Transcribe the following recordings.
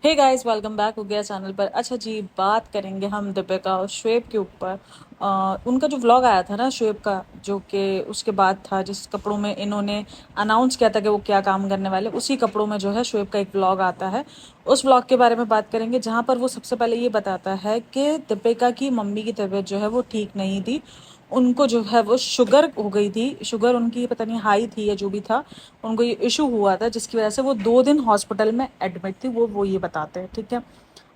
Hey guys, welcome back हो गया channel पर। अच्छा जी, बात करेंगे हम दीपिका और शुएब के ऊपर। उनका जो व्लॉग आया था ना शुएब का, जो कि उसके बाद था, जिस कपड़ों में इन्होंने अनाउंस किया था कि वो क्या काम करने वाले, उसी कपड़ों में जो है शुएब का एक व्लॉग आता है। उस व्लॉग के बारे में बात करेंगे, जहाँ पर वो सबसे पहले ये बताता है कि दीपिका की मम्मी की तबीयत जो है वो ठीक नहीं थी। उनको जो है वो शुगर हो गई थी, शुगर उनकी पता नहीं हाई थी या जो भी था, उनको ये इशू हुआ था जिसकी वजह से वो 2 दिन हॉस्पिटल में एडमिट थी। वो ये बताते हैं, ठीक है।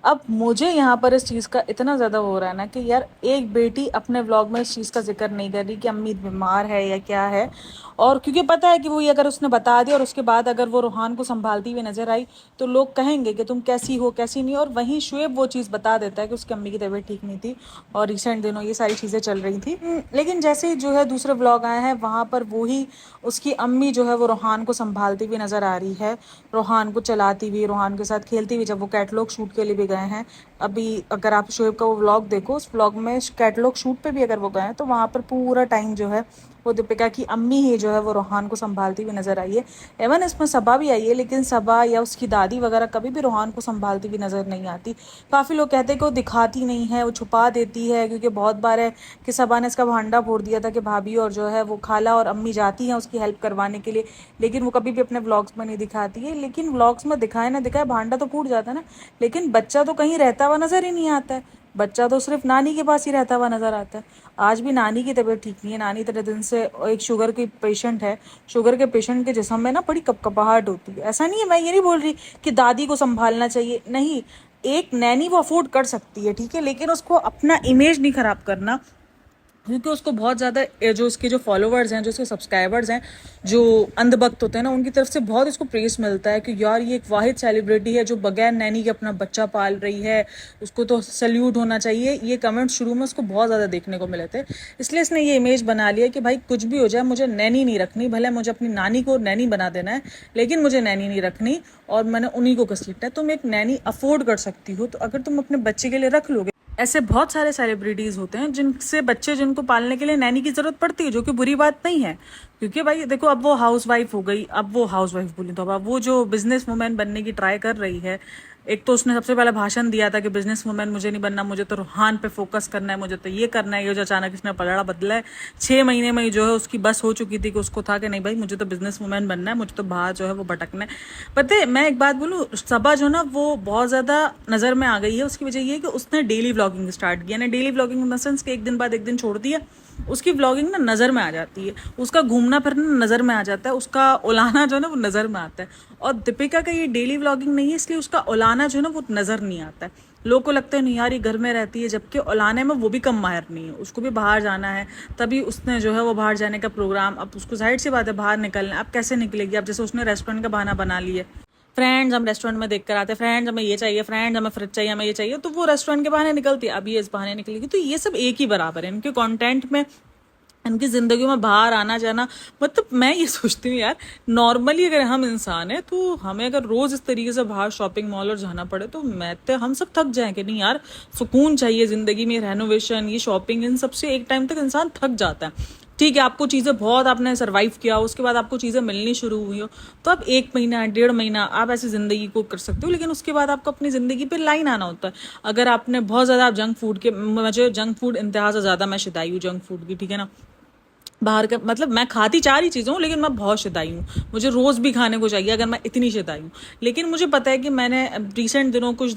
अब मुझे यहाँ पर इस चीज़ का इतना ज़्यादा हो रहा है ना कि यार, एक बेटी अपने व्लॉग में इस चीज़ का जिक्र नहीं कर रही कि अम्मी बीमार है या क्या है। और क्योंकि पता है कि वो ये अगर उसने बता दिया और उसके बाद अगर वो रूहान को संभालती हुई नजर आई तो लोग कहेंगे कि तुम कैसी हो कैसी नहीं। और वहीं शुएब वो चीज़ बता देता है कि उसकी अम्मी की तबीयत ठीक नहीं थी और रिसेंट दिनों ये सारी चीज़ें चल रही थी। लेकिन जैसे ही जो है दूसरे व्लॉग आए हैं, वहाँ पर वही उसकी अम्मी जो है वो रूहान को संभालती हुई नजर आ रही है, रूहान को चलाती हुई, रूहान के साथ खेलती हुई, जब वो कैटलॉग शूट के लिए भी गए हैं। अभी अगर आप शुएब का वो व्लॉग देखो, उस व्लॉग में कैटलॉग शूट पे भी अगर वो गए हैं तो वहाँ पर पूरा टाइम जो है वो दीपिका की अम्मी ही जो है वो रूहान को संभालती हुई नजर आई है। एवन इसमें सबा भी आई है, लेकिन सबा या उसकी दादी वगैरह कभी भी रूहान को संभालती हुई नजर नहीं आती। काफ़ी लोग कहते हैं कि वो दिखाती नहीं है, वो छुपा देती है, क्योंकि बहुत बार है कि सबा ने इसका भांडा फोड़ दिया था कि भाभी और जो है वो खाला और अम्मी जाती हैं उसकी हेल्प करवाने के लिए, लेकिन वो कभी भी अपने व्लॉग्स में नहीं दिखाती है। लेकिन व्लॉग्स में दिखाए ना दिखाए, भांडा तो फूट जाता है ना, लेकिन बच्चा तो कहीं रहता हुआ नजर ही नहीं आता है। बच्चा तो सिर्फ नानी के पास ही रहता हुआ नजर आता है। आज भी नानी की तबीयत ठीक नहीं है, नानी इतने दिन से एक शुगर की पेशेंट है। शुगर के पेशेंट के जिस्म में ना बड़ी कपकपाहट होती है। ऐसा नहीं है, मैं ये नहीं बोल रही कि दादी को संभालना चाहिए, नहीं, एक नैनी वो अफोर्ड कर सकती है, ठीक है, लेकिन उसको अपना इमेज नहीं खराब करना, क्योंकि उसको बहुत ज़्यादा जो उसके जो फॉलोवर्स हैं, जो उसके सब्सक्राइबर्स हैं, जो अंधभक्त होते हैं ना, उनकी तरफ से बहुत इसको प्रेस मिलता है कि यार ये एक वाहिद सेलिब्रिटी है जो बगैर नैनी के अपना बच्चा पाल रही है, उसको तो सल्यूट होना चाहिए। ये कमेंट शुरू में उसको बहुत ज़्यादा देखने को मिले थे, इसलिए इसने ये इमेज बना लिया कि भाई कुछ भी हो जाए मुझे नैनी नहीं रखनी, भले मुझे अपनी नानी को नैनी बना देना है, लेकिन मुझे नैनी नहीं रखनी और मैंने उन्हीं को घसीटना है। तुम एक नैनी अफोर्ड कर सकती हो तो अगर तुम अपने बच्चे के लिए रख लोगे। ऐसे बहुत सारे सेलिब्रिटीज़ होते हैं जिनसे बच्चे जिनको पालने के लिए नैनी की ज़रूरत पड़ती है, जो कि बुरी बात नहीं है। क्योंकि भाई देखो, अब वो हाउस वाइफ हो गई, अब वो हाउस वाइफ बोली तो अब वो जो बिजनेस वुमेन बनने की ट्राई कर रही है। एक तो उसने सबसे पहले भाषण दिया था कि बिजनेस वुमेन मुझे नहीं बनना, मुझे तो रूहान पे फोकस करना है, मुझे तो ये करना है। ये जो अचानक इसने पलड़ा बदला है, 6 महीने में ही जो है उसकी बस हो चुकी थी कि उसको था कि नहीं भाई मुझे तो बिजनेस वुमेन बनना है, मुझे तो बाहर जो है वो भटकना है। पता है, मैं एक बात बोलूँ, सबा जो ना वो बहुत ज़्यादा नज़र में आ गई है। उसकी वजह ये है कि उसने डेली व्लॉगिंग स्टार्ट किया ना, daily vlogging in the sense कि एक दिन बाद एक दिन छोड़ दिया, उसकी व्लॉगिंग ना नज़र में आ जाती है, उसका घूमना फिरना नज़र में आ जाता है, उसका ओलाना जो है ना वो नज़र में आता है। और दीपिका का ये डेली व्लॉगिंग नहीं है, इसलिए उसका ओलाना जो है ना वो नज़र नहीं आता है। लोग को लगता है नहीं यार ये घर में रहती है, जबकि ओलाने में वो भी कम माहिर नहीं है, उसको भी बाहर जाना है। तभी उसने जो है वो बाहर जाने का प्रोग्राम, अब उसको जाहिर सी बात है बाहर निकलना है। अब कैसे निकलेगी? अब जैसे उसने रेस्टोरेंट का बहाना बना लिया, फ्रेंड्स हम रेस्टोरेंट में देख कर आते हैं, फ्रेंड्स हमें ये चाहिए, फ्रेंड्स हमें फ्रिज चाहिए, हमें ये चाहिए, तो वो रेस्टोरेंट के बहाने निकलती है, अब ये इस बहाने निकलेगी। तो ये सब एक ही बराबर है इनके कंटेंट में, इनकी जिंदगी में बाहर आना जाना। मतलब मैं ये सोचती हूँ यार, नॉर्मली अगर हम इंसान है तो हमें अगर रोज इस तरीके से बाहर शॉपिंग मॉल और जाना पड़े तो मैं तो हम सब थक जाएं कि नहीं यार, सुकून चाहिए जिंदगी में। रेनोवेशन, ये शॉपिंग, इन सबसे एक टाइम तक इंसान थक जाता है। ठीक है, आपको चीज़ें बहुत आपने सर्वाइव किया, उसके बाद आपको चीज़ें मिलनी शुरू हुई हो, तो आप 1 महीना 1.5 महीना आप ऐसी ज़िंदगी को कर सकते हो, लेकिन उसके बाद आपको अपनी ज़िंदगी पे लाइन आना होता है। अगर आपने बहुत ज़्यादा आप जंक फूड के, मुझे जंक फूड इंतहा से ज़्यादा मैं शिदाई हूँ जंक फूड की, ठीक है ना। बाहर का मतलब मैं खाती 4 ही चीज़ें हूँ, लेकिन मैं बहुत शिदाई हूँ, मुझे रोज़ भी खाने को चाहिए अगर मैं इतनी शिदाई हूँ। लेकिन मुझे पता है कि मैंने रिसेंट दिनों कुछ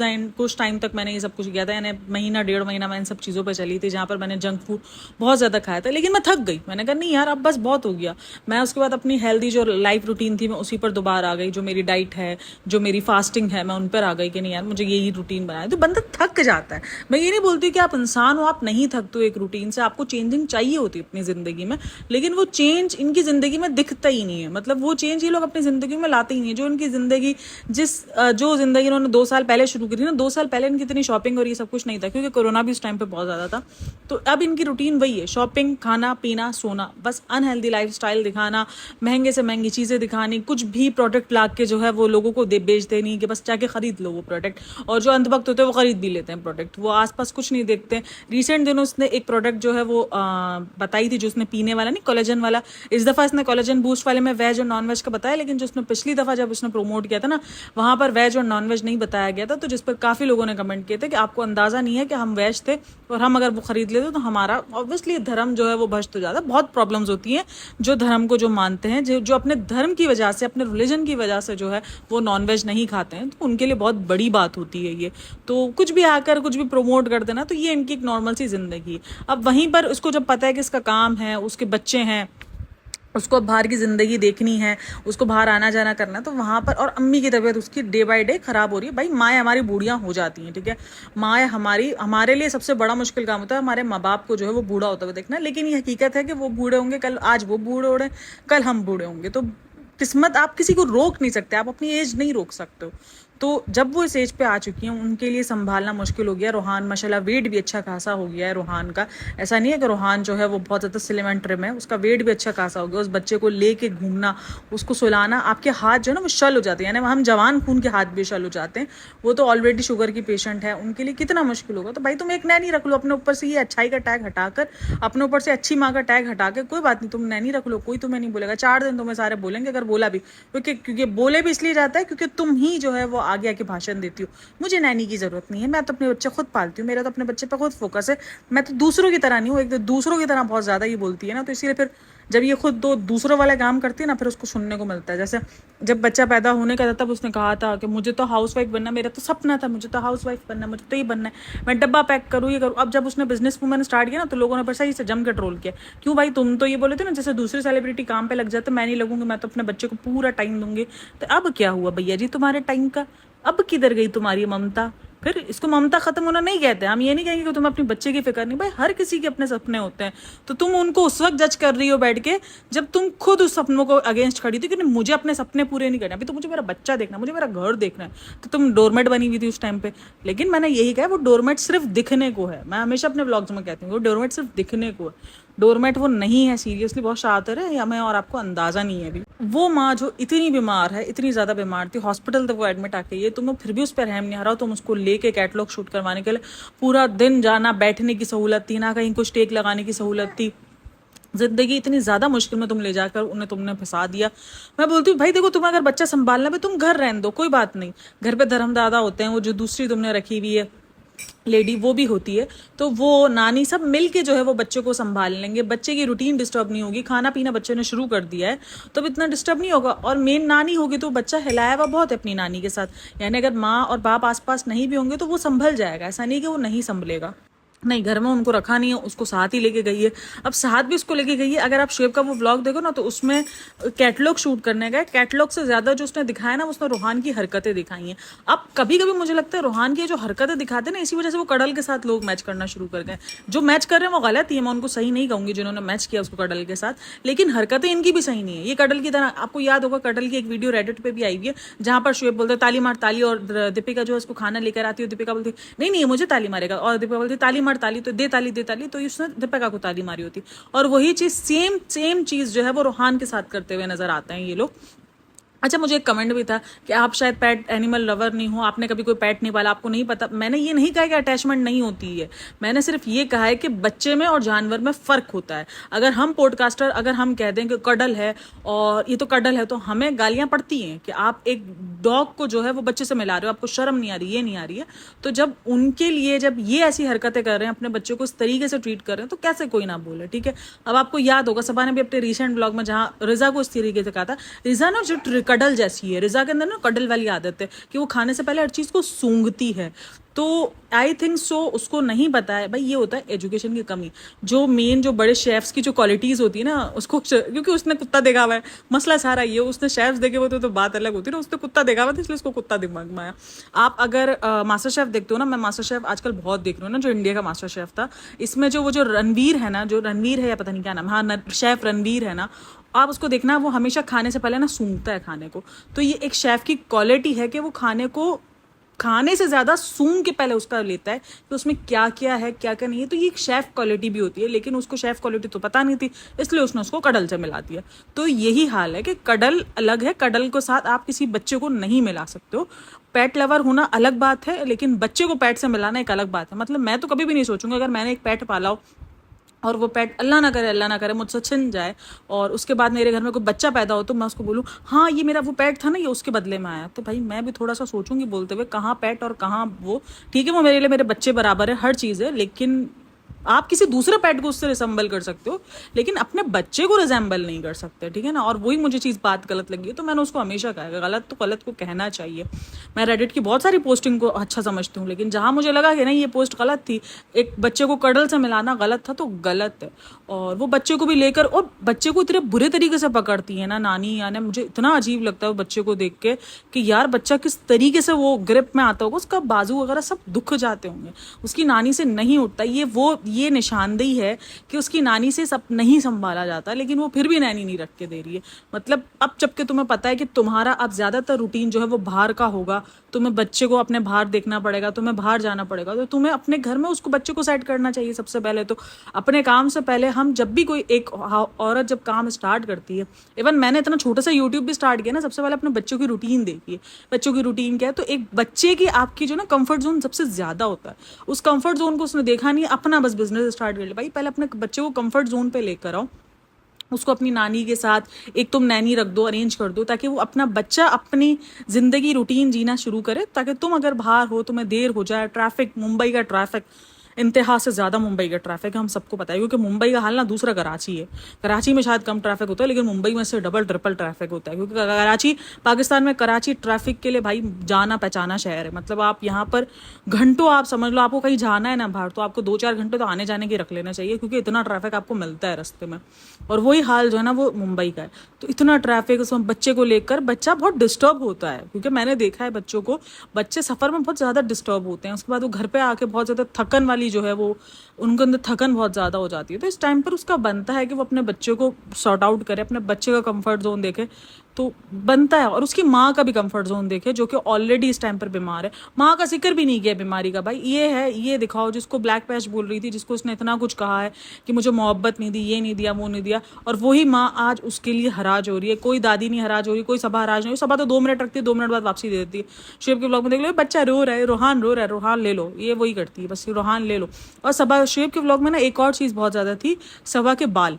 टाइम तक मैंने ये सब कुछ किया था, यानी महीना 1.5 महीना मैं इन सब चीज़ों पर चली थी, जहाँ पर मैंने जंक फूड बहुत ज़्यादा खाया था। लेकिन मैं थक गई, मैंने कहा नहीं यार अब बस बहुत हो गया। मैं उसके बाद अपनी हेल्दी जो लाइफ रूटीन थी मैं उसी पर दोबारा आ गई, जो मेरी डाइट है, जो मेरी फास्टिंग है, मैं उन पर आ गई कि नहीं यार मुझे यही रूटीन बनाया। तो बंदा थक जाता है। मैं ये नहीं बोलती कि आप इंसान हो, आप नहीं थकते हो एक रूटीन से, आपको चेंजिंग चाहिए होती है अपनी ज़िंदगी में, लेकिन वो चेंज इनकी जिंदगी में दिखता ही नहीं है। मतलब वो चेंज ये लोग अपनी जिंदगी में लाते ही नहीं है। जो इनकी जिंदगी जो जिंदगी इन्होंने 2 साल पहले शुरू की थी ना, 2 साल पहले इनकी इतनी शॉपिंग और ये सब कुछ नहीं था, क्योंकि कोरोना भी उस टाइम पे बहुत ज्यादा था। तो अब इनकी रूटीन वही है, शॉपिंग, खाना पीना, सोना, बस अनहेल्दी लाइफ स्टाइल दिखाना, महंगे से महंगी चीजें दिखानी, कुछ भी प्रोडक्ट ला के जो है वो लोगों को बेच देनी कि बस जाके खरीद लो वो प्रोडक्ट। और जो अंधभक्त होते हैं वो खरीद भी लेते हैं प्रोडक्ट, वो आसपास कुछ नहीं देखते हैं। रिसेंट दिनों उसने एक प्रोडक्ट जो है वो बताई थी, जो उसने पीने वाला नहीं, कोलेजन वाला। इस दफ़ा इसने कोलेजन बूस्ट वाले में वेज और नॉन वेज का बताया, लेकिन जो उसने पिछली दफ़ा जब उसने प्रमोट किया था ना, वहाँ पर वेज और नॉन वेज नहीं बताया गया था, तो जिस पर काफ़ी लोगों ने कमेंट किए थे कि आपको अंदाज़ा नहीं है कि हम वेज थे और हम अगर वो खरीद लेते तो हमारा ऑब्वियसली धर्म जो है वो भ्रष्ट हो जाता है। बहुत प्रॉब्लम्स होती हैं जो धर्म को जो मानते हैं, जो अपने धर्म की वजह से, अपने रिलीजन की वजह से जो है वो नॉन वेज नहीं खाते हैं, तो उनके लिए बहुत बड़ी बात होती है ये। तो कुछ भी आकर कुछ भी प्रमोट कर देना, तो ये इनकी एक नॉर्मल सी जिंदगी। अब वहीं पर उसको जब पता है कि इसका काम है, उसके बच्चे हैं, उसको बाहर की ज़िंदगी देखनी है, उसको बाहर आना जाना करना है, तो वहाँ पर और अम्मी की तबीयत उसकी डे बाय डे ख़राब हो रही है। भाई माएँ हमारी बूढ़ियाँ हो जाती हैं, ठीक है, माएँ हमारे लिए सबसे बड़ा मुश्किल काम होता है हमारे माँ बाप को जो है वो बूढ़ा होता हुआ देखना। लेकिन ये हकीकत है कि वो बूढ़े होंगे, कल आज वो बूढ़े हो रहे हैं, कल हम बूढ़े होंगे। तो किस्मत, आप किसी को रोक नहीं सकते, आप अपनी एज नहीं रोक सकते हो। तो जब वो इस एज पे आ चुकी हैं, उनके लिए संभालना मुश्किल हो गया। रूहान माशाल्लाह वेट भी अच्छा खासा हो गया है रूहान का। ऐसा नहीं है कि रूहान जो है वो बहुत ज़्यादा स्लिम एंड ट्रिम है, उसका वेट भी अच्छा खासा हो गया। उस बच्चे को लेके घूमना, उसको सुलाना, आपके हाथ जो है ना वो शल हो जाते हैं, यानी हम जवान खून के हाथ भी शल हो जाते हैं। वो तो ऑलरेडी शुगर की पेशेंट है, उनके लिए कितना मुश्किल होगा। तो भाई तुम एक नैनी रख लो अपने ऊपर से, ये अच्छाई का टैग हटाकर, अपने ऊपर से अच्छी माँ का टैग हटा के, कोई बात नहीं, तुम नैनी रख लो, कोई तुम्हें नहीं बोलेगा। 4 दिन तुम्हें सारे बोलेंगे, अगर बोला भी, क्योंकि बोले भी इसलिए जाता है क्योंकि तुम ही जो है वो आगे आके भाषण देती हो। मुझे नैनी की जरूरत नहीं है, मैं तो अपने बच्चे खुद पालती हूँ, मेरा तो अपने बच्चे पे खुद फोकस है। मैं तो दूसरों की तरह नहीं हूँ, एक तो दूसरों की तरह बहुत ज्यादा ये बोलती है ना, तो इसीलिए फिर जब ये खुद दूसरों वाले काम करती है ना, फिर उसको सुनने को मिलता है। जैसे जब बच्चा पैदा होने का था तब उसने कहा था कि मुझे तो हाउस वाइफ बनना, मेरा तो सपना था, मुझे तो हाउस वाइफ बनना, मुझे तो ये बनना है, मैं डब्बा पैक करूँ, ये करूँ। अब जब उसने बिजनेस वूमन स्टार्ट किया ना, तो लोगों ने पर सही से जम के ट्रोल किया, क्यों भाई तुम तो ये बोले थे ना जैसे दूसरे सेलिब्रिटी काम पे लग जाते, मैं नहीं लगूंगी, मैं तो अपने बच्चे को पूरा टाइम दूंगी। तो अब क्या हुआ भैया जी तुम्हारे टाइम का, अब किधर गई तुम्हारी ममता? फिर इसको ममता खत्म होना नहीं कहते, हम ये नहीं कहेंगे कि तुम अपने बच्चे की फिक्र नहीं। भाई हर किसी के अपने सपने होते हैं, तो तुम उनको उस वक्त जज कर रही हो बैठ के जब तुम खुद उस सपनों को अगेंस्ट खड़ी थी कि नहीं मुझे अपने सपने पूरे नहीं करने, अभी तो मुझे मेरा बच्चा देखना, मुझे मेरा घर देखना है। तो तुम डोरमेट बनी हुई थी उस टाइम पे। लेकिन मैंने यही कहा वो डोरमेट सिर्फ दिखने को है, मैं हमेशा अपने ब्लॉग्स में कहती हूँ वो डोरमेट सिर्फ दिखने को है, डोरमेट वो नहीं है। सीरियसली बहुत शातिर है, हमें और आपको अंदाजा नहीं है अभी। वो माँ जो इतनी बीमार है, इतनी ज्यादा बीमार थी, हॉस्पिटल तक वो एडमिट आके, ये तुम्हें फिर भी उस पर रहम नहीं आ रहा, तुम उसको लेके कैटलॉग शूट करवाने के लिए पूरा दिन जाना, बैठने की सहूलत थी ना, कहीं कुछ टेक लगाने की सहूलत थी, जिंदगी इतनी ज्यादा मुश्किल में तुम ले जाकर उन्हें तुमने फंसा दिया। मैं बोलती हूँ भाई देखो, तुम्हें अगर बच्चा संभालना है तुम घर रहने दो, कोई बात नहीं, घर पे धर्मदादा होते हैं, वो जो दूसरी तुमने रखी हुई है लेडी वो भी होती है, तो वो नानी सब मिल के जो है वो बच्चे को संभाल लेंगे, बच्चे की रूटीन डिस्टर्ब नहीं होगी, खाना पीना बच्चे ने शुरू कर दिया है तो अब इतना डिस्टर्ब नहीं होगा। और मेन नानी होगी तो बच्चा हिलाया हुआ बहुत है अपनी नानी के साथ, यानी अगर माँ और बाप आसपास नहीं भी होंगे तो वो संभल जाएगा, ऐसा नहीं कि वो नहीं संभलेगा। नहीं, घर में उनको रखा नहीं है, उसको साथ ही लेके गई है। अब साथ भी उसको लेके गई है। अगर आप शुएब का वो व्लॉग देखो ना, तो उसमें कैटलॉग शूट करने गए, कैटलॉग से ज्यादा जो उसने दिखाया ना, उसने रूहान की हरकतें दिखाई हैं। अब कभी कभी मुझे लगता है रूहान की जो हरकतें दिखाते हैं ना, इसी वजह से वो कडल के साथ लोग मैच करना शुरू कर गए। जो मैच कर रहे हैं वो गलत ही है, मैं उनको सही नहीं कहूंगी जिन्होंने मैच किया उसको कडल के साथ, लेकिन हरकतें इनकी भी सही नहीं है। ये कडल की तरह, आपको याद होगा कडल की एक वीडियो रेडिट पे भी आई हुई है जहां पर शुएब बोलते ताली मार ताली, और दीपिका जो है उसको खाना लेकर आती है, दीपिका बोलती नहीं नहीं मुझे ताली मारेगा, और दीपिका बोलती ताली मार ताली, तो दे ताली दे ताली, तो उसने दीपिका को ताली मारी होती। और वही चीज सेम चीज जो है वो रूहान के साथ करते हुए नजर आते हैं ये लोग। अच्छा, मुझे एक कमेंट भी था कि आप शायद पेट एनिमल लवर नहीं हो, आपने कभी कोई पेट नहीं पाला, आपको नहीं पता। मैंने ये नहीं कहा कि अटैचमेंट नहीं होती है, मैंने सिर्फ ये कहा है कि बच्चे में और जानवर में फर्क होता है। अगर हम पॉडकास्टर अगर हम कह दें कि कडल है और ये तो कडल है, तो हमें गालियां पड़ती हैं कि आप एक डॉग को जो है वो बच्चे से मिला रहे हो, आपको शर्म नहीं आ रही, ये नहीं आ रही है। तो जब उनके लिए जब ये ऐसी हरकतें कर रहे हैं, अपने बच्चे को इस तरीके से ट्रीट कर रहे हैं, तो कैसे कोई ना बोले, ठीक है। अब आपको याद होगा सबा ने भी अपने रिसेंट ब्लॉग में जहां रिजा को इस तरीके से कहा था, रिजा ना जो कडल जैसी है, रिजा के अंदर ना कडल वाली आदत है कि वो खाने से पहले हर चीज को सूंघती है। तो आई थिंक सो उसको नहीं पता है भाई, ये होता है एजुकेशन की कमी। जो मेन जो बड़े शेफ्स की जो क्वालिटीज होती है ना, उसको क्योंकि उसने कुत्ता देखा हुआ है, मसला सारा ये, उसने शेफ्स देखे हुए तो बात अलग होती है ना, उसने कुत्ता देखा हुआ था इसलिए उसको कुत्ता दिमाग में आया। आप अगर मास्टर शेफ देखते हो ना, मैं मास्टर शेफ आजकल बहुत देख रही हूँ ना, जो इंडिया का मास्टर शेफ था, इसमें जो वो जो रणवीर है ना, जो रणवीर है या पता नहीं क्या नाम, हाँ शेफ रणवीर है ना, आप उसको देखना, वो हमेशा खाने से पहले ना सूंघता है खाने को। तो ये एक शेफ की क्वालिटी है कि वो खाने को खाने से ज्यादा सूंघ के पहले उसका लेता है कि उसमें क्या क्या है क्या क्या नहीं है। तो ये एक शेफ क्वालिटी भी होती है, लेकिन उसको शेफ क्वालिटी तो पता नहीं थी, इसलिए उसने उसको कडल से मिला दिया। तो यही हाल है कि कडल अलग है, कडल के साथ आप किसी बच्चे को नहीं मिला सकते हो। पेट लवर होना अलग बात है, लेकिन बच्चे को पेट से मिलाना एक अलग बात है। मतलब मैं तो कभी भी नहीं सोचूंगा अगर मैंने एक पेट पाला हो और वो पेट अल्लाह ना करे मुझसे छिन जाए, और उसके बाद मेरे घर में कोई बच्चा पैदा हो तो मैं उसको बोलूँ हाँ ये मेरा वो पेट था ना, ये उसके बदले में आया, तो भाई मैं भी थोड़ा सा सोचूंगी बोलते हुए, कहाँ पेट और कहाँ वो। ठीक है वो मेरे लिए मेरे बच्चे बराबर है, हर चीज़ है, लेकिन आप किसी दूसरे पेट को उससे रिसेंबल कर सकते हो, लेकिन अपने बच्चे को रिसेंबल नहीं कर सकते, ठीक है ना। और वही मुझे चीज़ बात गलत लगी है, तो मैंने उसको हमेशा कहा है गलत तो गलत को कहना चाहिए। मैं रेडिट की बहुत सारी पोस्टिंग को अच्छा समझती हूँ, लेकिन जहाँ मुझे लगा कि नहीं ये पोस्ट गलत थी, एक बच्चे को कडल से मिलाना गलत था, तो गलत है। और वो बच्चे को भी लेकर, और बच्चे को इतने बुरे तरीके से पकड़ती है ना नानी, यानी मुझे इतना अजीब लगता है वो बच्चे को देख के कि यार बच्चा किस तरीके से वो ग्रिप में आता होगा, उसका बाजू वगैरह सब दुख जाते होंगे, उसकी नानी से नहीं उठता। ये निशानदेही है कि उसकी नानी से सब नहीं संभाला जाता, लेकिन वो फिर भी नैनी नहीं रख के दे रही है। मतलब अब जबकि तुम्हें पता है कि तुम्हारा अब ज्यादातर रूटीन जो है वो बाहर का होगा, तुम्हें बच्चे को अपने बाहर देखना पड़ेगा, तुम्हें बाहर जाना पड़ेगा, तो तुम्हें अपने घर में उसको बच्चे को सेट करना चाहिए सबसे पहले। तो अपने काम से पहले हम जब भी कोई एक औरत जब काम स्टार्ट करती है, इवन मैंने इतना छोटा सा यूट्यूब भी स्टार्ट किया ना, सबसे पहले अपने बच्चों की रूटीन देखिए, बच्चों की रूटीन क्या है। तो एक बच्चे की आपकी जो ना कंफर्ट जोन सबसे ज्यादा होता है, उस कंफर्ट जोन को उसने देखा नहीं, अपना बस बिजनेस स्टार्ट कर ले। भाई पहले अपने बच्चे को कंफर्ट जोन पे लेकर आओ, उसको अपनी नानी के साथ एक तुम नैनी रख दो, अरेंज कर दो, ताकि वो अपना बच्चा अपनी जिंदगी रूटीन जीना शुरू करे, ताकि तुम अगर बाहर हो, तुम्हें देर हो जाए, ट्रैफिक, मुंबई का ट्रैफिक इंतहा से ज़्यादा मुंबई का ट्रैफिक है, हम सबको पता है, क्योंकि मुंबई का हाल ना दूसरा कराची है। कराची में शायद कम ट्रैफिक होता है, लेकिन मुंबई में से डबल ट्रिपल ट्रैफिक होता है, क्योंकि कराची पाकिस्तान में, कराची ट्रैफिक के लिए भाई जाना पहचाना शहर है। मतलब आप यहाँ पर घंटों, आप समझ लो आपको कहीं जाना है ना बाहर, तो आपको 2-4 घंटे तो आने जाने की रख लेना चाहिए, क्योंकि इतना ट्रैफिक आपको मिलता है रास्ते में। और वही हाल जो है ना वो मुंबई का है, तो इतना ट्रैफिक, उसमें बच्चे को लेकर बच्चा बहुत डिस्टर्ब होता है, क्योंकि मैंने देखा है बच्चों को, बच्चे सफ़र में बहुत ज़्यादा डिस्टर्ब होते हैं, उसके बाद वो घर पे आके बहुत ज़्यादा थकन वाली जो है वो उनके अंदर थकन बहुत ज़्यादा हो जाती है। तो इस टाइम पर उसका बनता है कि वो अपने बच्चे को सॉर्ट आउट करे, अपने बच्चे का कंफर्ट जोन देखे, तो बनता है। और उसकी माँ का भी कंफर्ट जोन देखे, जो कि ऑलरेडी इस टाइम पर बीमार है। माँ का जिक्र भी नहीं किया बीमारी का, भाई ये है, ये दिखाओ, जिसको ब्लैक पैच बोल रही थी, जिसको उसने इतना कुछ कहा है कि मुझे मोहब्बत नहीं दी, ये नहीं दिया, वो नहीं दिया, और वही माँ आज उसके लिए हराज हो रही है। कोई दादी नहीं हराज हो रही, कोई सभा हराज नहीं हो, सभा तो 2 मिनट रखती है, 2 मिनट बाद वापसी दे देती है। शेब के ब्लॉग में देख लो, बच्चा रो रहा है, रोहान रो रहा है, रोहान ले लो, ये वही करती है, बस रोहान ले लो। और सभा, शेब के ब्लॉग में ना एक और चीज़ बहुत ज़्यादा थी, सभा के बाल,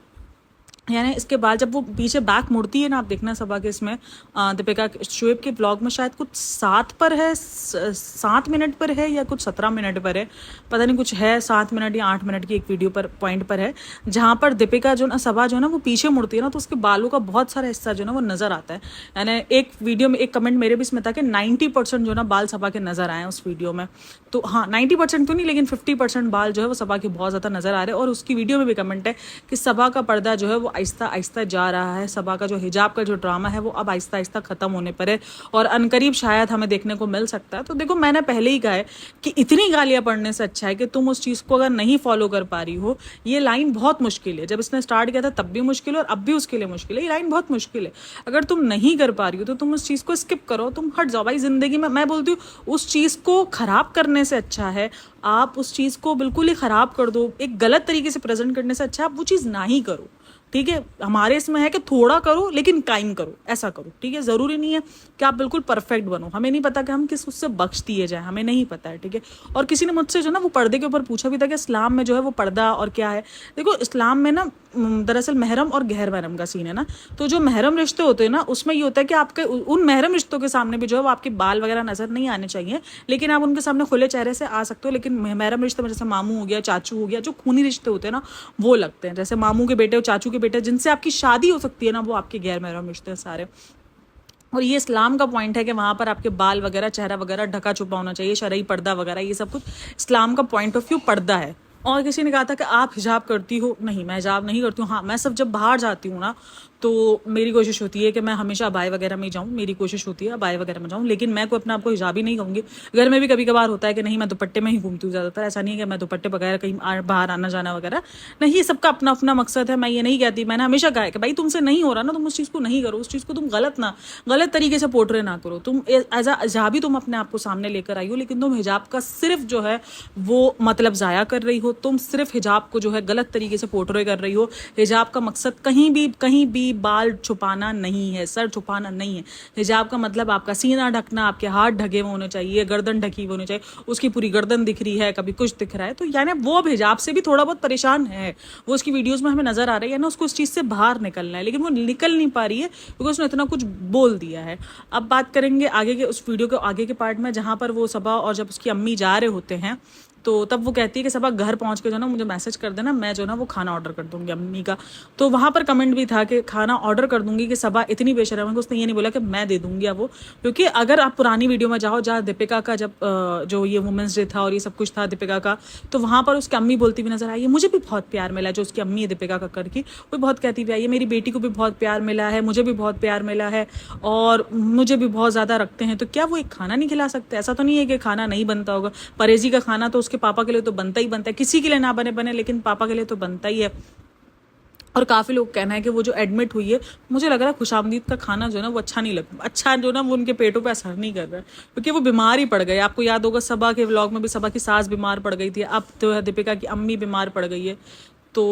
यानी इसके बाद जब वो पीछे बैक मुड़ती है ना, आप देखना सभा के इसमें, दीपिका शोएब के ब्लॉग में शायद कुछ 7 पर है, 7 मिनट पर है, या कुछ 17 मिनट पर है, पता नहीं, कुछ है 7 मिनट या 8 मिनट की एक वीडियो पर पॉइंट पर है, जहाँ पर दीपिका जो ना, सभा जो है ना, वो पीछे मुड़ती है ना, तो उसके बालों का बहुत सारा हिस्सा जो ना वो नजर आता है। यानी एक वीडियो में एक कमेंट मेरे भी इसमें था कि 90% जो ना बाल सभा के नजर आए उस वीडियो में। तो हाँ, 90% तो नहीं, लेकिन 50% बाल जो है वो सभा के बहुत ज़्यादा नजर आ रहे हैं। और उसकी वीडियो में भी कमेंट है कि सभा का पर्दा जो है वो आहिस्ता आहिस्ता जा रहा है, सभा का जो हिजाब का जो ड्रामा है वो अब आहिस्ता आहिस्ता खत्म होने पर है, और अनकरीब शायद हमें देखने को मिल सकता है। तो देखो, मैंने पहले ही कहा है कि इतनी गालियां पढ़ने से अच्छा है कि तुम उस चीज़ को अगर नहीं फॉलो कर पा रही हो। ये लाइन बहुत मुश्किल है, जब इसने स्टार्ट किया था तब भी मुश्किल है, और अब भी उसके लिए मुश्किल है। ये लाइन बहुत मुश्किल है, अगर तुम नहीं कर पा रही हो तो तुम उस चीज़ को स्किप करो, तुम हट जाओ। भाई जिंदगी में मैं बोलती हूँ, उस चीज़ को खराब करने से अच्छा है आप उस चीज़ को बिल्कुल ही खराब कर दो, एक गलत तरीके से प्रेजेंट करने से अच्छा आप वो चीज़ ना ही करो। ठीक है, हमारे इसमें है कि थोड़ा करो लेकिन कायम करो, ऐसा करो। ठीक है, ज़रूरी नहीं है कि आप बिल्कुल परफेक्ट बनो, हमें नहीं पता कि हम किस उससे बख्श दिए जाए, हमें नहीं पता है। ठीक है, और किसी ने मुझसे जो ना वो पर्दे के ऊपर पूछा भी था कि इस्लाम में जो है वो पर्दा और क्या है। देखो, इस्लाम में ना दरअसल महरम और गैर महरम का सीन है ना, तो जो महरम रिश्ते होते हैं ना, उसमें ये होता है कि आपके उन महरम रिश्तों के सामने भी जो है वो आपके बाल वगैरह नजर नहीं आने चाहिए, लेकिन आप उनके सामने खुले चेहरे से आ सकते हो। लेकिन महरम रिश्ते में जैसे मामू हो गया, चाचू हो गया, जो खूनी रिश्ते होते हैं ना वो लगते हैं, जैसे मामू के बेटे और चाचू के बेटे जिनसे आपकी शादी हो सकती है ना, वो आपके गैर महरम रिश्ते हैं सारे। और ये इस्लाम का पॉइंट है कि वहाँ पर आपके बाल वगैरह, चेहरा वगैरह ढका छुपा होना चाहिए, शरई पर्दा वगैरह, ये सब कुछ इस्लाम का पॉइंट ऑफ व्यू पर्दा है। और किसी ने कहा था कि आप हिजाब करती हो, नहीं मैं हिजाब नहीं करती हूँ। हाँ, मैं सब जब बाहर जाती हूँ ना तो मेरी कोशिश होती है कि मैं हमेशा अबाई वगैरह में ही जाऊँ, मेरी कोशिश होती है अबाई वगैरह में जाऊँ, लेकिन मैं कोई अपने आपको हिजाबी नहीं कहूँगी। घर में भी कभी कभार होता है कि नहीं मैं दुपट्टे में ही घूमती हूँ ज़्यादातर, ऐसा नहीं है कि मैं दुपट्टे बगैर कहीं बाहर आना जाना वगैरह नहीं, सबका अपना अपना मकसद है। मैं ये नहीं कहती, मैंने हमेशा कहा है कि भाई तुमसे नहीं हो रहा ना, तुम उस चीज़ को नहीं करो, उस चीज़ को तुम गलत तरीके से पोर्ट्रे ना करो। तुम एज अ हिजाबी तुम अपने आप को सामने लेकर आई हो, लेकिन तुम हिजाब का सिर्फ जो है वो मतलब ज़ाया कर रही हो, तुम सिर्फ हिजाब को जो है गलत तरीके से पोर्ट्रे कर रही हो। हिजाब का मकसद कहीं भी बाल छुपाना नहीं है, सर छुपाना नहीं है। हिजाब का मतलब आपका सीना ढकना, आपके हाथ ढके हुए होने चाहिए, गर्दन ढकी हुई होनी चाहिए। उसकी पूरी गर्दन दिख रही है, कभी कुछ दिख रहा है, तो यानी वो अब हिजाब से भी थोड़ा बहुत परेशान है। वो उसकी वीडियोज में हमें नजर आ रहा है ना, उसको उस चीज से बाहर निकलना है, लेकिन वो निकल नहीं पा रही है क्योंकि उसने इतना कुछ बोल दिया है। अब बात करेंगे आगे के उस वीडियो के आगे के पार्ट में, जहां पर वो सबा और जब उसकी अम्मी जा रहे होते हैं, तो तब वो कहती है कि सबा घर पहुंच के जो ना मुझे मैसेज कर देना, मैं जो ना वो खाना ऑर्डर कर दूंगी अम्मी का। तो वहां पर कमेंट भी था कि खाना ऑर्डर कर दूंगी, कि सबा इतनी बेशर्म है कि उसने ये नहीं बोला कि मैं दे दूंगी वो। क्योंकि अगर आप पुरानी वीडियो में जाओ जहाँ दीपिका का जब जो ये वुमेंस डे था और ये सब कुछ था दीपिका का, तो वहां पर उसकी अम्मी बोलती हुई नजर आई है, मुझे भी बहुत प्यार मिला है। जो उसकी अम्मी है दीपिका कक्कर की, वो बहुत कहती हुई आई है, मेरी बेटी को भी बहुत प्यार मिला है, मुझे भी बहुत प्यार मिला है और मुझे भी बहुत ज्यादा रखते हैं। तो क्या वो एक खाना नहीं खिला सकते? ऐसा तो नहीं है कि खाना नहीं बनता होगा। परेजी का खाना तो उसके पापा के लिए तो बनता ही बनता है, किसी के लिए ना बने लेकिन पापा के लिए तो बनता ही है। और काफ़ी लोग कहना है कि वो जो एडमिट हुई है, मुझे लग रहा है खुशामदीद का खाना जो है ना वो अच्छा नहीं लग, अच्छा जो ना वो उनके पेटों पे असर नहीं कर रहा है, क्योंकि वो बीमार ही पड़ गए। आपको याद होगा सबा के व्लॉग में भी सबा की सास बीमार पड़ गई थी, अब तो दीपिका की अम्मी बीमार पड़ गई है। तो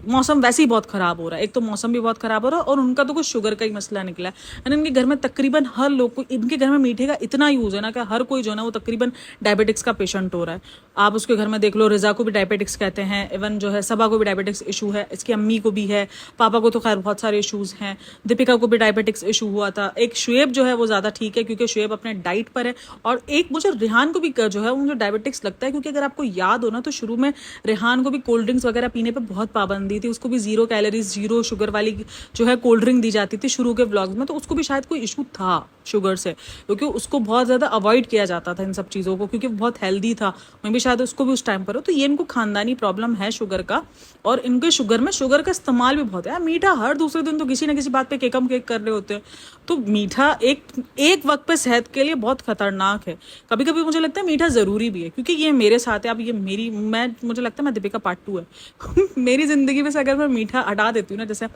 मौसम वैसे ही बहुत ख़राब हो रहा है, एक तो मौसम भी बहुत ख़राब हो रहा है और उनका तो कुछ शुगर का ही मसला निकला है। यानी इनके घर में तकरीबन हर लोग को, इनके घर में मीठे का इतना यूज़ है ना कि हर कोई जो है ना वो तकरीबन डायबिटिक्स का पेशेंट हो रहा है। आप उसके घर में देख लो, रिजा को भी डायबिटिक्स कहते हैं, इवन जो है सबा को भी डायबिटिक्स इशू है, इसकी अम्मी को भी है, पापा को तो खैर बहुत सारे इशूज़ हैं, दीपिका को भी डायबिटिक्स इशू हुआ था। एक शुएब जो है वो ज़्यादा ठीक है क्योंकि शुएब अपने डाइट पर है, और एक मुझे रेहान को भी जो है मुझे डायबिटिक्स लगता है, क्योंकि अगर आपको याद हो ना तो शुरू में रेहान को भी कोल्ड ड्रिंक्स वगैरह पीने पर बहुत पाबंदी थी, उसको भी 0 कैलोरीज 0 शुगर वाली जो है कोल्ड ड्रिंक दी जाती थी शुरू के व्लॉग्स में, तो उसको भी शायद कोई इशू था शुगर से, क्योंकि उसको बहुत ज़्यादा अवॉइड किया जाता था इन सब चीज़ों को, क्योंकि बहुत हेल्दी था। मैं भी शायद उसको भी उस टाइम पर हो, तो ये इनको खानदानी प्रॉब्लम है शुगर का, और इनके शुगर में शुगर का इस्तेमाल भी बहुत है। मीठा हर दूसरे दिन तो किसी ना किसी बात पे केकम केक कर रहे होते हैं, तो मीठा एक वक्त पे सेहत के लिए बहुत खतरनाक है। कभी कभी मुझे लगता है मीठा ज़रूरी भी है, क्योंकि ये मेरे साथ है। अब ये मुझे लगता है मैं दीपिका पार्ट 2 है मेरी ज़िंदगी में से अगर मैं मीठा हटा देती हूँ ना, जैसे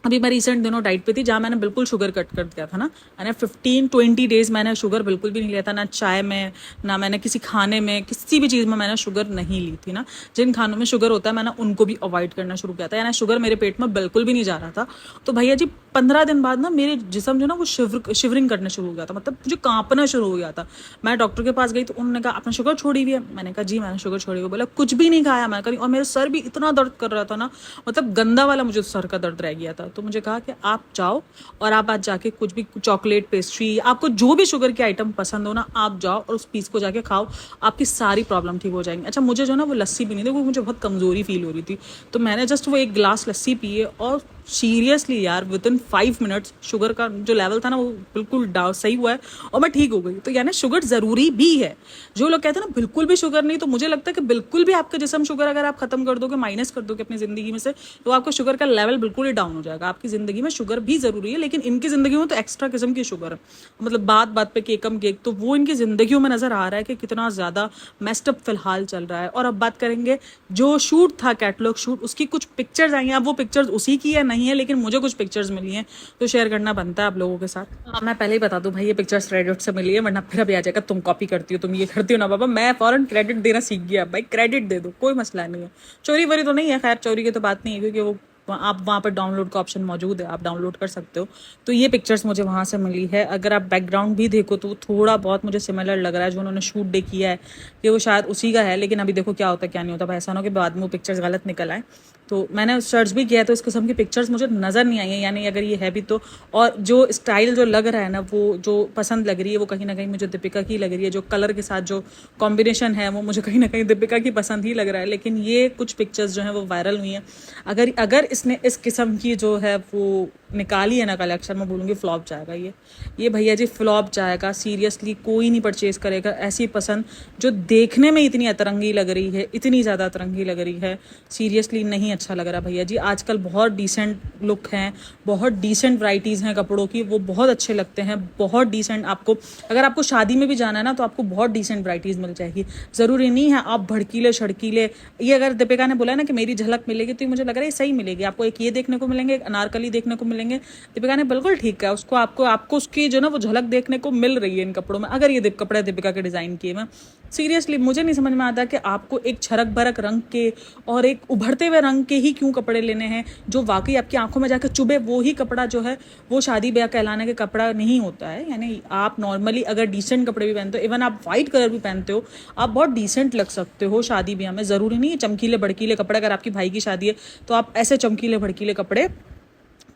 अभी मैं रिसेंट दिनों डाइट पे थी जहाँ मैंने बिल्कुल शुगर कट कर दिया था ना, मैंने 15-20 डेज मैंने शुगर बिल्कुल भी नहीं लिया था, ना चाय में, ना मैंने किसी खाने में, किसी भी चीज़ में मैंने शुगर नहीं ली थी ना। जिन खानों में शुगर होता है मैंने उनको भी अवॉइड करना शुरू किया था, यानी शुगर मेरे पेट में बिल्कुल भी नहीं जा रहा था। तो भैया जी 15 दिन बाद ना मेरे जिस्म जो ना वो शिवरिंग करने शुरू हो गया था, मतलब मुझे कांपना शुरू हो गया था। मैं डॉक्टर के पास गई तो उन्होंने कहा आपने शुगर छोड़ी हुई है? मैंने कहा जी मैंने शुगर छोड़ी हुई। बोला कुछ भी नहीं खाया? मैं करी, और मेरे सर भी इतना दर्द कर रहा था ना, मतलब गंदा वाला मुझे सर का दर्द रह गया था। तो मुझे कहा कि आप जाओ और आप आज जाके कुछ भी चॉकलेट, पेस्ट्री, आपको जो भी शुगर की आइटम पसंद हो ना, आप जाओ और उस पीस को जाके खाओ, आपकी सारी प्रॉब्लम ठीक हो जाएंगी। अच्छा मुझे जो ना वो लस्सी भी नहीं थी, वो मुझे बहुत कमज़ोरी फील हो रही थी, तो मैंने जस्ट वो एक गिलास लस्सी पिए और सीरियसली यार विदिन 5 मिनट्स शुगर का जो लेवल था ना वो बिल्कुल सही हुआ है और मैं ठीक हो गई। तो यानी शुगर ज़रूरी भी है। जो लोग कहते हैं ना बिल्कुल भी शुगर नहीं, तो मुझे लगता है कि बिल्कुल भी आपका जिस्म शुगर अगर आप खत्म कर दोगे, माइनस कर दोगे अपनी ज़िंदगी में से, तो आपका शुगर का लेवल बिल्कुल ही डाउन हो जाएगा। आपकी ज़िंदगी में शुगर भी ज़रूरी है, लेकिन इनकी ज़िंदगी में तो एक्स्ट्रा किस्म की शुगर है, मतलब बात बात पे केकम केक, तो वो इनकी ज़िंदगियों में नज़र आ रहा है कि कितना ज़्यादा मेस्टअप फिलहाल चल रहा है। और अब बात करेंगे जो शूट था, कैटलॉग शूट, उसकी कुछ पिक्चर्स आई हैं। अब वो पिक्चर्स उसी की है नहीं है, लेकिन मुझे कुछ पिक्चर्स मिली हैं तो शेयर करना बनता है आप लोगों के साथ। हाँ मैं पहले ही बता दूं भाई, ये पिक्चर्स रेडिट से मिली है, वरना फिर अभी आ जाएगा तुम कॉपी करती हो, तुम ये करती हो ना बाबा। मैं फौरन क्रेडिट देना सीख गया भाई, क्रेडिट दे दो, कोई मसला नहीं है। चोरी वोरी तो नहीं है, खैर चोरी की तो बात नहीं है, क्योंकि वो आप वहाँ पर डाउनलोड का ऑप्शन मौजूद है, आप डाउनलोड कर सकते हो। तो ये पिक्चर्स मुझे वहाँ से मिली है। अगर आप बैकग्राउंड भी देखो तो थोड़ा बहुत मुझे सिमिलर लग रहा है, जो उन्होंने शूट डे किया है कि वो शायद उसी का है, लेकिन अभी देखो क्या होता है क्या नहीं होता भाई, ऐसा ना हो कि बाद में वो पिक्चर्स गलत निकल आए। तो मैंने सर्च भी किया तो इस किस्म की पिक्चर्स मुझे नज़र नहीं आई है, यानी अगर ये है भी तो। और जो स्टाइल जो लग रहा है ना, वो जो पसंद लग रही है वो कहीं ना कहीं मुझे दीपिका की लग रही है। जो कलर के साथ जो कॉम्बिनेशन है वो मुझे कहीं ना कहीं दीपिका की पसंद ही लग रहा है। लेकिन ये कुछ पिक्चर्स जो हैं वो वायरल हुई हैं। अगर इसने इस किस्म की जो है वो निकाली है ना कलेक्शन, मैं बोलूँगी फ्लॉप जाएगा ये भैया जी, फ्लॉप जाएगा सीरियसली। कोई नहीं परचेज करेगा ऐसी पसंद जो देखने में इतनी अतरंगी लग रही है, इतनी ज़्यादा अतरंगी लग रही है। सीरियसली नहीं अच्छा लग रहा भैया जी। आजकल बहुत डिसेंट लुक हैं, बहुत डिसेंट वैराइटीज़ हैं कपड़ों की, वो बहुत अच्छे लगते हैं, बहुत डिसेंट। आपको अगर आपको शादी में भी जाना है ना तो आपको बहुत डिसेंट वैराइटीज़ मिल जाएगी। ज़रूरी नहीं है आप भड़कीले छड़कीले। ये अगर दीपिका ने बोला ना कि मेरी झलक मिलेगी, तो मुझे लग रहा है सही मिलेगी आपको। एक ये देखने को मिलेंगे, एक अनारकली देखने को मिलेंगे। दीपिका ने बिल्कुल ठीक है, उसको आपको उसकी जो ना वो झलक देखने को मिल रही है इन कपड़ों में, अगर ये कपड़े दीपिका के डिज़ाइन किए हुए। सीरियसली मुझे नहीं समझ में आता कि आपको एक छरक भरक रंग के और एक उभरते हुए रंग के ही क्यों कपड़े लेने हैं, जो वाकई आपकी आंखों में जाकर चुभे। वो ही कपड़ा जो है वो शादी ब्याह कहलाने के कपड़ा नहीं होता है। यानी आप नॉर्मली अगर डिसेंट कपड़े भी पहनते हो, इवन आप वाइट कलर भी पहनते हो, आप बहुत डिसेंट लग सकते हो शादी ब्याह में। ज़रूरी नहीं है चमकीले भड़कीले कपड़े। अगर आपकी भाई की शादी है तो आप ऐसे चमकीले भड़कीले कपड़े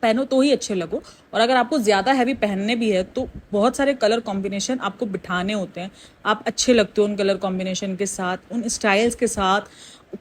पहनो तो ही अच्छे लगो। और अगर आपको ज़्यादा हैवी पहनने भी है तो बहुत सारे कलर कॉम्बिनेशन आपको बिठाने होते हैं। आप अच्छे लगते हो उन कलर कॉम्बिनेशन के साथ, उन स्टाइल्स के साथ,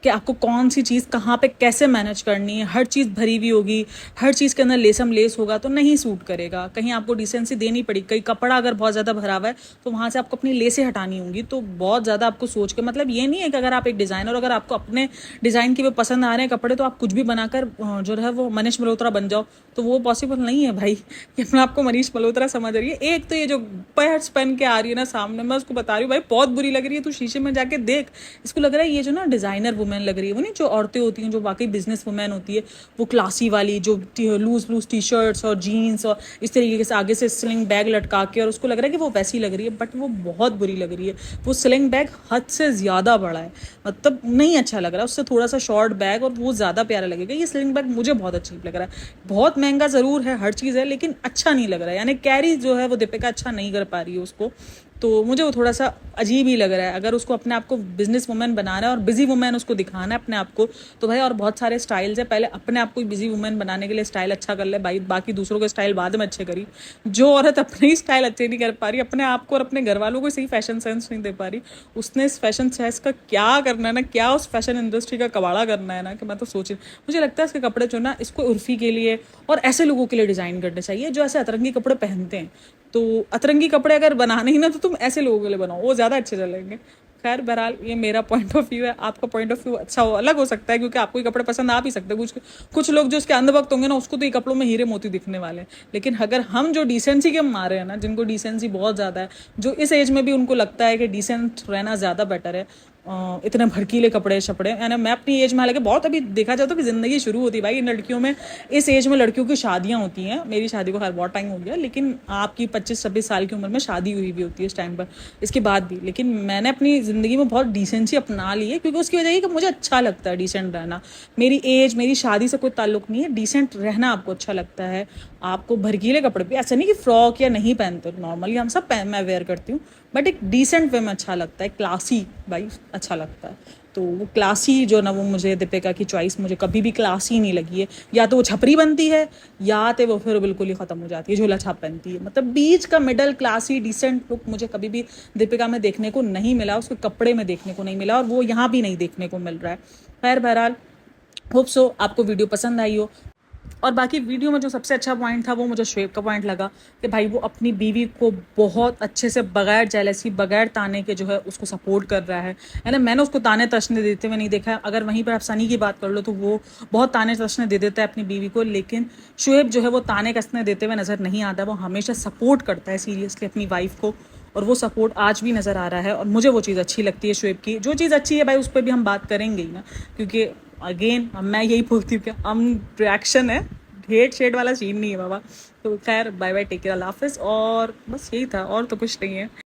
कि आपको कौन सी चीज़ कहाँ पे कैसे मैनेज करनी है। हर चीज़ भरी हुई होगी, हर चीज़ के अंदर लेसम लेस होगा तो नहीं सूट करेगा। कहीं आपको डिसेंसी देनी पड़ी, कहीं कपड़ा अगर बहुत ज़्यादा भरा हुआ है तो वहाँ से आपको अपनी लेसें हटानी होंगी। तो बहुत ज़्यादा आपको सोच के, मतलब ये नहीं है कि अगर आप एक डिज़ाइनर, अगर आपको अपने डिज़ाइन के भी पसंद आ रहे हैं कपड़े तो आप कुछ भी बनाकर जो है वो मनीष मल्होत्रा बन जाओ, तो वो पॉसिबल नहीं है भाई। कि अपने आपको मनीष मल्होत्रा समझ रही है। एक तो ये जो पैर्स पहन के आ रही है ना सामने, मैं उसको बता रही हूँ भाई बहुत बुरी लग रही है। तू शीशे में जाके देख, इसको लग रहा है ये जो ना डिज़ाइनर वुमेन लग रही है, वो नहीं जो औरतें होती हैं जो वाकई बिजनेस वुमेन होती है, वो क्लासी वाली जो लूज लूज टी शर्ट्स और जीन्स और इस तरीके से आगे से स्लिंग बैग लटका के, और उसको लग रहा है कि वो वैसी लग रही है, बट वो बहुत बुरी लग रही है। वो स्लिंग बैग हद से ज़्यादा बड़ा है, मतलब नहीं अच्छा लग रहा है। उससे थोड़ा सा शॉर्ट बैग और वो ज़्यादा प्यारा लगेगा। ये स्लिंग बैग मुझे बहुत अच्छा लग रहा है। बहुत महंगा ज़रूर है, हर चीज़ है, लेकिन अच्छा नहीं लग रहा है। यानी कैरी जो है वो दीपिका अच्छा नहीं कर पा रही है उसको, तो मुझे वो थोड़ा सा अजीब ही लग रहा है। अगर उसको अपने आप को बिजनेस वुमेन बनाना है और बिजी वुमेन उसको दिखाना है अपने आप को, तो भाई और बहुत सारे स्टाइल्स है। पहले अपने आप को बिजी वुमेन बनाने के लिए स्टाइल अच्छा कर ले भाई, बाकी दूसरों के स्टाइल बाद में अच्छे करी। जो औरत अपने ही स्टाइल अच्छे नहीं कर पा रही, अपने आप को और अपने घर वालों को सही फैशन सेंस नहीं दे पा रही, उसने इस फैशन सेंस का क्या करना है ना, क्या उस फैशन इंडस्ट्री का कबाड़ा करना है ना, कि मैं तो सोच मुझे लगता है इसके कपड़े जो ना, इसको उर्फी के लिए और ऐसे लोगों के लिए डिज़ाइन करने चाहिए जो ऐसे अतरंगी कपड़े पहनते हैं। तो अतरंगी कपड़े अगर बनाने ही ना तो तुम ऐसे लोगों के लिए बनाओ, वो ज़्यादा अच्छे चलेंगे। खैर बहरहाल ये मेरा पॉइंट ऑफ व्यू है। आपका पॉइंट ऑफ व्यू अच्छा हो, अलग हो सकता है, क्योंकि आपको ये कपड़े पसंद आ भी सकते हैं। कुछ लोग जो उसके अंधभक्त होंगे ना, उसको तो ये कपड़ों में हीरे मोती दिखने वाले हैं। लेकिन अगर हम जो डिसेंसी के मारे हैं ना, जिनको डिसेंसी बहुत ज़्यादा है, जो इस एज में भी उनको लगता है कि डिसेंट रहना ज़्यादा बेटर है, इतने भड़कीले कपड़े शपड़े, यानी मैं अपनी एज में, हालांकि बहुत अभी देखा जाए तो कि ज़िंदगी शुरू होती है भाई इन लड़कियों में। इस एज में लड़कियों की शादियां होती हैं। मेरी शादी को खैर बहुत टाइम हो गया, लेकिन आपकी 25-26 साल की उम्र में शादी हुई भी होती है इस टाइम पर, इसके बाद भी। लेकिन मैंने अपनी ज़िंदगी में बहुत डिसेंसी अपना ली है, क्योंकि उसकी वजह ये कि मुझे अच्छा लगता है डिसेंट रहना। मेरी एज, मेरी शादी से कोई ताल्लुक नहीं है, डिसेंट रहना आपको अच्छा लगता है। आपको भड़कीले कपड़े भी, ऐसा नहीं कि फ्रॉक या नहीं पहनते, नॉर्मली हम सब मैं वेयर करती हूँ, बट एक डिसेंट वे में अच्छा लगता है, क्लासी भाई अच्छा लगता है। तो वो क्लासी जो ना, वो मुझे दीपिका की चॉइस मुझे कभी भी क्लासी नहीं लगी है। या तो वो छपरी बनती है, या तो वो फिर बिल्कुल ही ख़त्म हो जाती है, झोला छाप पहनती है। मतलब बीच का मिडल क्लासी डिसेंट लुक मुझे कभी भी दीपिका में देखने को नहीं मिला, उसके कपड़े में देखने को नहीं मिला, और वो यहाँ भी नहीं देखने को मिल रहा है। खैर बहरहाल, होप सो आपको वीडियो पसंद आई हो। और बाकी वीडियो में जो सबसे अच्छा पॉइंट था वो मुझे शुएब का पॉइंट लगा, कि भाई वो अपनी बीवी को बहुत अच्छे से बगैर जेलसी, बगैर ताने के जो है उसको सपोर्ट कर रहा है। यानी मैंने उसको ताने तशने देते हुए नहीं देखा है। अगर वहीं पर आप सनी की बात कर लो तो वो बहुत ताने तशने दे देता है अपनी बीवी को, लेकिन शुएब जो है वो ताने कसने देते हुए नज़र नहीं आता। वो हमेशा सपोर्ट करता है सीरियसली अपनी वाइफ को, और वो सपोर्ट आज भी नज़र आ रहा है। और मुझे वो चीज़ अच्छी लगती है शुएब की। जो चीज़ अच्छी है भाई उस पर भी हम बात करेंगे ही ना, क्योंकि अगेन मैं यही बोलती हूँ कि हम रिएक्शन है, हेट शेड वाला सीन नहीं है बाबा। तो खैर बाय बाय, टेक केयर, अल्लाह हाफिज़। और बस यही था, और तो कुछ नहीं है।